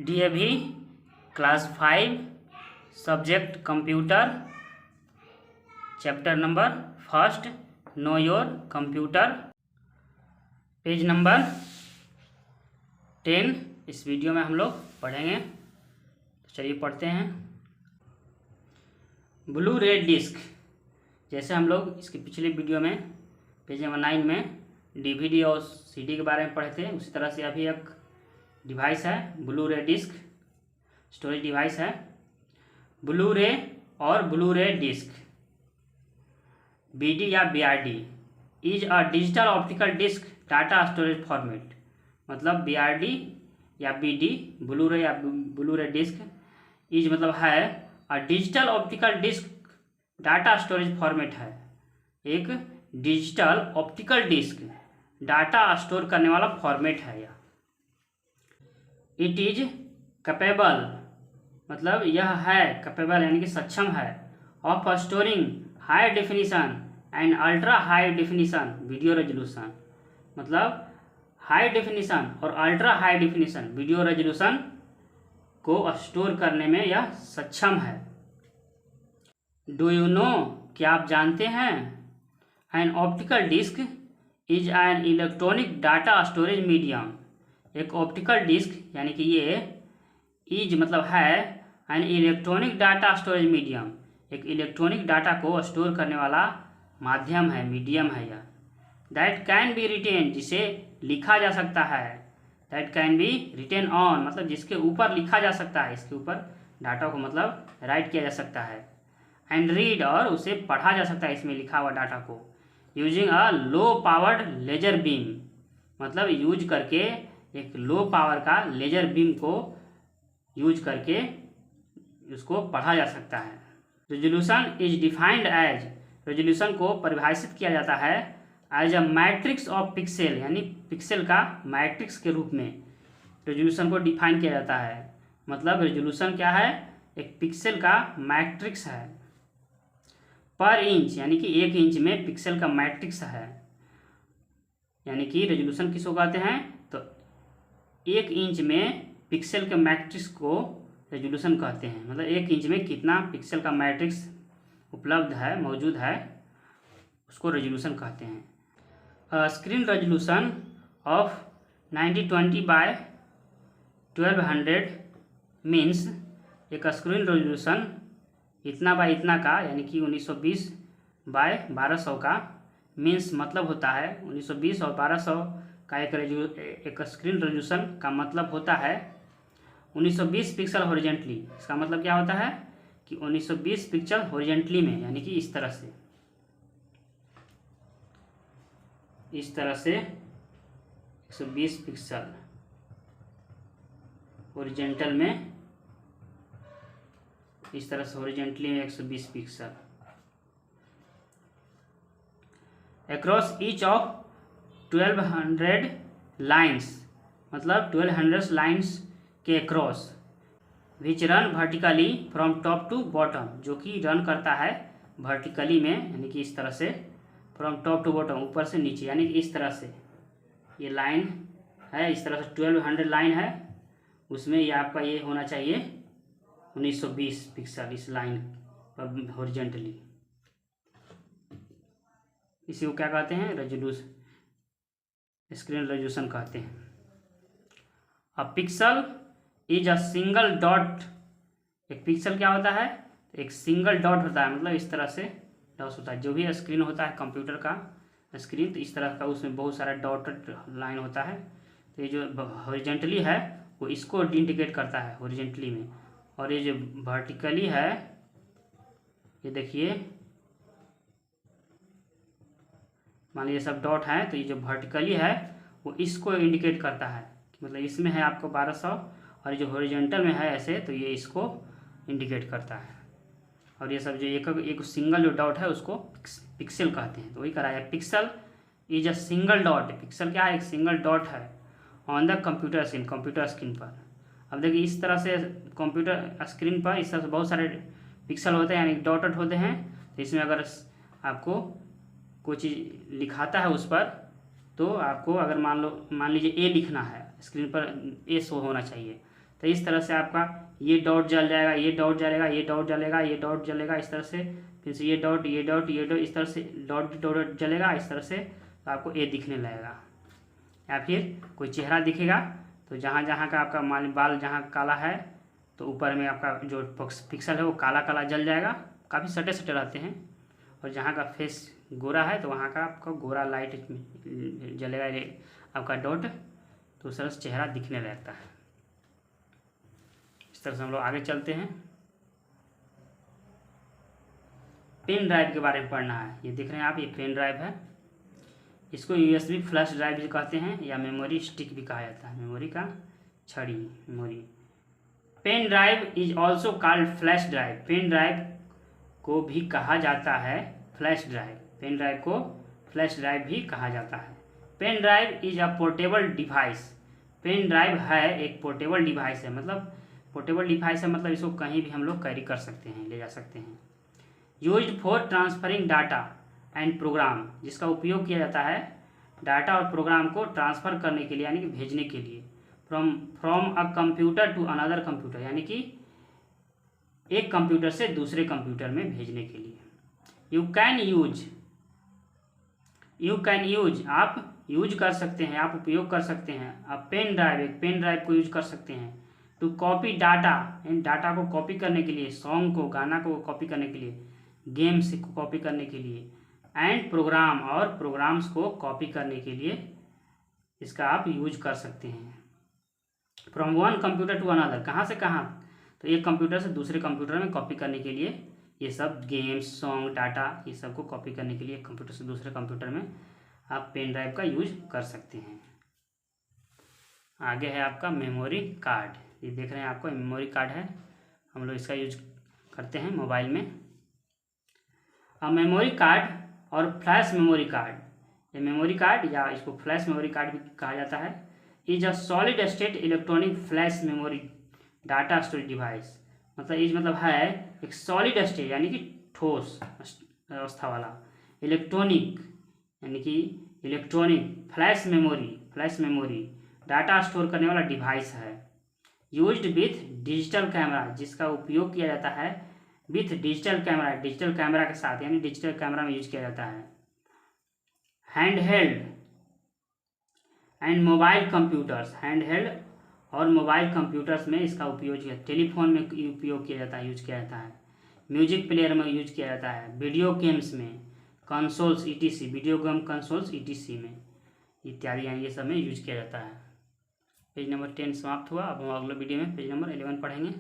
DAV class 5 subject computer chapter number first know your computer page number 10 इस video में हम लोग पढ़ेंगे। तो चलिए पढ़ते हैं। ब्लू रे डिस्क, जैसे हम लोग इसके पिछले वीडियो में पेज नंबर 9 में DVD और CD के बारे में पढ़े थे, उसी तरह से अभी एक डिवाइस है Blu ray disc, storage device है। ब्लू रे और ब्लू रे डिस्क BD या BRD is a digital optical disc data storage format. मतलब BRD या BD ब्लू रे या ब्लू रे डिस्क इज मतलब है a digital optical disc data storage format है, एक digital optical disc data store करने वाला फॉर्मेट है यह। इट इज कैपेबल मतलब यह है कैपेबल यानी कि सक्षम है of storing high definition and ultra high definition video resolution. मतलब हाई डेफिनीशन और ultra high definition video resolution को स्टोर करने में यह सक्षम है। डू यू नो, क्या आप जानते हैं, an optical disc is an electronic data storage medium. एक ऑप्टिकल डिस्क यानी कि ये इज मतलब है an electronic data storage medium, एक इलेक्ट्रॉनिक डाटा को स्टोर करने वाला माध्यम है, मीडियम है यह। दैट कैन बी रिटेन, जिसे लिखा जा सकता है। That can be written on मतलब जिसके ऊपर लिखा जा सकता है, इसके ऊपर डाटा को मतलब राइट किया जा सकता है। एंड रीड और उसे पढ़ा जा सकता है इसमें लिखा हुआ डाटा को। Using a low powered laser beam मतलब यूज करके एक लो पावर का लेजर बीम को यूज करके उसको पढ़ा जा सकता है। Resolution is defined as, resolution को परिभाषित किया जाता है as a matrix of pixel, यानी पिक्सेल का मैट्रिक्स के रूप में रेजोल्यूशन को डिफाइन किया जाता है। मतलब रेजोल्यूशन क्या है, एक पिक्सेल का मैट्रिक्स है। पर इंच यानी कि 1 इंच में पिक्सेल का मैट्रिक्स है, यानी कि रेजोल्यूशन किसको कहते हैं, तो 1 इंच में पिक्सेल के मैट्रिक्स को रेजोल्यूशन कहते हैं। मतलब 1 इंच में कितना पिक्सल का मैट्रिक्स उपलब्ध है, मौजूद है, उसको रेजोल्यूशन कहते हैं। Screen resolution of 1920 by 1200 means, एक स्क्रीन रेजोल्यूशन इतना बाय इतना का यानी कि 1920 बाय 1200 का मीन्स मतलब होता है 1920 और 1200 का एक स्क्रीन रेजोल्यूशन का मतलब होता है 1920 पिक्सल हॉरिजेंटली। इसका मतलब क्या होता है कि 1920 पिक्सल हॉरिजेंटली में, यानी कि इस तरह से 120 पिक्सल हॉरिजेंटल में, इस तरह से हॉरिजेंटली में 120 pixel across each of 1200 lines मतलब 1200 लाइन्स के across, which run vertically from top to bottom, जो कि रन करता है वर्टिकली में, यानी कि इस तरह से फ्रॉम टॉप टू बॉटम, ऊपर से नीचे, यानी कि इस तरह से ये लाइन है, इस तरह से 1200 लाइन है, उसमें ये आपका ये होना चाहिए 1920 पिक्सल इस लाइन पर हॉरिजेंटली। इसी को क्या कहते हैं, रेजोल्यूशन, स्क्रीन रेजोल्यूशन कहते हैं। अ pixel is a single dot, एक पिक्सल क्या होता है, एक सिंगल डॉट होता है, मतलब इस तरह से डॉट होता है। जो भी स्क्रीन होता है कंप्यूटर का स्क्रीन, तो इस तरह का उसमें बहुत सारा डॉटेड लाइन होता है। तो ये जो हॉरिजेंटली है वो इसको इंडिकेट करता है हॉरिजेंटली में, और ये जो वर्टिकली है ये देखिए, मान लीजिए सब डॉट है, तो ये जो वर्टिकली है वो इसको इंडिकेट करता है, मतलब इसमें है आपको 1200, और जो हॉरिजेंटल में है ऐसे, तो ये इसको इंडिकेट करता है। और ये सब जो एक सिंगल जो डॉट है उसको पिक्सल कहते हैं। तो वही कराया, pixel is a single dot, pixel क्या है, एक सिंगल डॉट है on the computer screen, computer screen पर। अब देखिए इस तरह से कंप्यूटर स्क्रीन पर इस तरह से बहुत सारे पिक्सल होते हैं, यानी डॉटेड होते हैं। तो इसमें अगर आपको कोई चीज़ लिखाता है उस पर, तो आपको अगर मान लीजिए ए लिखना है, स्क्रीन पर ए शो होना चाहिए, तो इस तरह से आपका ये डॉट जल जाएगा, ये डॉट जलेगा, ये डॉट जलेगा, ये डॉट जलेगा, इस तरह से फिर से ये डॉट, ये डॉट, ये डॉट, इस तरह से डॉट डॉट जलेगा इस तरह से, तो आपको ए दिखने लगेगा। या फिर कोई चेहरा दिखेगा तो जहाँ जहाँ का आपका बाल जहाँ काला है तो ऊपर में आपका जो पिक्सल है वो काला काला जल जाएगा, काफ़ी सटे सटे रहते हैं। और जहाँ का फेस गोरा है तो वहाँ का आपका गोरा लाइट जलेगा आपका डॉट, तो उस तरह से चेहरा दिखने लगता है। इस तरह से हम लोग आगे चलते हैं। पेन ड्राइव के बारे में पढ़ना है। ये देख रहे हैं आप, ये पेन ड्राइव है। इसको यूएसबी फ्लैश ड्राइव भी कहते हैं या मेमोरी स्टिक भी कहा जाता है, मेमोरी का छड़ी, memory. Pen drive is also called flash drive. Pen drive को भी कहा जाता है फ्लैश ड्राइव। पेन ड्राइव को फ्लैश ड्राइव भी कहा जाता है। Pen drive is a portable device. Pen drive है एक पोर्टेबल डिवाइस है, मतलब पोर्टेबल डिवाइस है मतलब इसको कहीं भी हम लोग कैरी कर सकते हैं, ले जा सकते हैं। Used for transferring data and program, जिसका उपयोग किया जाता है डाटा और प्रोग्राम को ट्रांसफ़र करने के लिए यानी कि भेजने के लिए। From a computer to another computer, यानी कि एक कंप्यूटर से दूसरे कंप्यूटर में भेजने के लिए। यू कैन यूज, आप यूज कर सकते हैं, आप उपयोग कर सकते हैं। अब पेन ड्राइव, एक पेन ड्राइव को यूज कर सकते हैं टू कॉपी डाटा, इन डाटा को कॉपी करने के लिए, सॉन्ग को, गाना को कॉपी करने के लिए, गेम्स को कॉपी करने के लिए, एंड प्रोग्राम, और प्रोग्राम्स को कॉपी करने के लिए इसका आप यूज कर सकते हैं। From one computer to another, कहाँ से कहाँ, तो एक कंप्यूटर से दूसरे कंप्यूटर में कॉपी करने के लिए, ये सब गेम्स, सॉन्ग, डाटा, ये सब को कॉपी करने के लिए एक कंप्यूटर से दूसरे कंप्यूटर में आप पेन ड्राइव का यूज कर सकते हैं। आगे है आपका मेमोरी कार्ड। ये देख रहे हैं आपको मेमोरी कार्ड है, हम लोग इसका यूज करते हैं मोबाइल में। अब मेमोरी कार्ड और फ्लैश मेमोरी कार्ड, ये मेमोरी कार्ड या इसको फ्लैश मेमोरी कार्ड भी कहा जाता है, is a solid state electronic flash memory data storage device. मतलब इज मतलब है एक सॉलिड स्टेट यानी कि ठोस अवस्था वाला, इलेक्ट्रॉनिक यानी कि electronic flash memory data store करने वाला डिवाइस है। यूज्ड विथ डिजिटल कैमरा, जिसका उपयोग किया जाता है विथ डिजिटल कैमरा के साथ, यानी डिजिटल कैमरा में यूज किया जाता है। Handheld and mobile computers, handheld और मोबाइल कंप्यूटर्स में इसका उपयोग किया, टेलीफोन में उपयोग किया जाता है, यूज किया जाता है, म्यूजिक प्लेयर में यूज किया जाता है, वीडियो गेम्स में, consoles etc, video game consoles etc में इत्यादि, ये सब में यूज किया जाता है। पेज नंबर 10 समाप्त हुआ। अब हम अगले वीडियो में पेज नंबर 11 पढ़ेंगे।